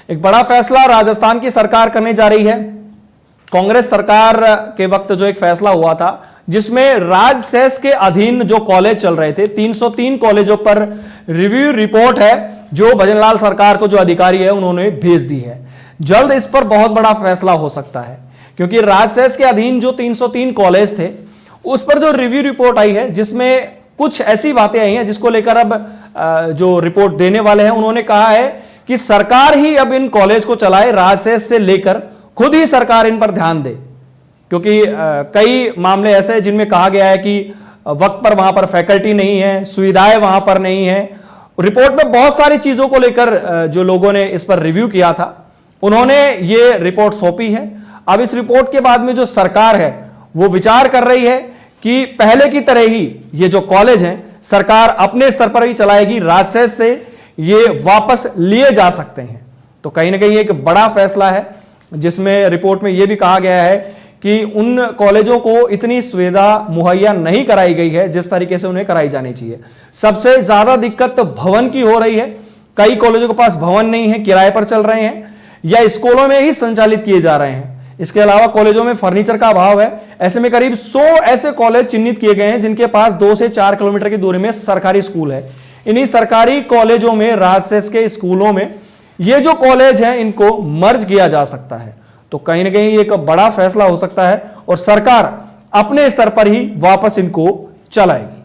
एक बड़ा फैसला राजस्थान की सरकार करने जा रही है। कांग्रेस सरकार के वक्त जो एक फैसला हुआ था जिसमें राजसेस के अधीन जो कॉलेज चल रहे थे, 303 कॉलेजों पर रिव्यू रिपोर्ट है जो भजनलाल सरकार को जो अधिकारी है उन्होंने भेज दी है। जल्द इस पर बहुत बड़ा फैसला हो सकता है क्योंकि राजसेस के अधीन जो 303 कॉलेज थे उस पर जो रिव्यू रिपोर्ट आई है जिसमें कुछ ऐसी बातें आई हैं जिसको लेकर अब जो रिपोर्ट देने वाले हैं उन्होंने कहा है कि सरकार ही अब इन कॉलेज को चलाए, राजसेस से लेकर खुद ही सरकार इन पर ध्यान दे, क्योंकि कई मामले ऐसे हैं जिनमें कहा गया है कि वक्त पर वहां पर फैकल्टी नहीं है, सुविधाएं वहां पर नहीं है। रिपोर्ट में बहुत सारी चीजों को लेकर जो लोगों ने इस पर रिव्यू किया था उन्होंने ये रिपोर्ट सौंपी है। अब इस रिपोर्ट के बाद में जो सरकार है वो विचार कर रही है कि पहले की तरह ही ये जो कॉलेज हैं सरकार अपने स्तर पर ही चलाएगी, राजसेस से ये वापस लिए जा सकते हैं। तो कहीं ना कहीं एक बड़ा फैसला है जिसमें रिपोर्ट में यह भी कहा गया है कि उन कॉलेजों को इतनी सुविधा मुहैया नहीं कराई गई है जिस तरीके से उन्हें कराई जानी चाहिए। सबसे ज्यादा दिक्कत भवन की हो रही है। कई कॉलेजों के पास भवन नहीं है, किराए पर चल रहे हैं या स्कूलों में ही संचालित किए जा रहे हैं। इसके अलावा कॉलेजों में फर्नीचर का अभाव है। ऐसे में करीब 100 ऐसे कॉलेज चिन्हित किए गए हैं जिनके पास 2 से 4 किलोमीटर की दूरी में सरकारी स्कूल है। इन्हीं सरकारी कॉलेजों में, राजसेस के स्कूलों में ये जो कॉलेज हैं इनको मर्ज किया जा सकता है। तो कहीं ना कहीं एक बड़ा फैसला हो सकता है और सरकार अपने स्तर पर ही वापस इनको चलाएगी।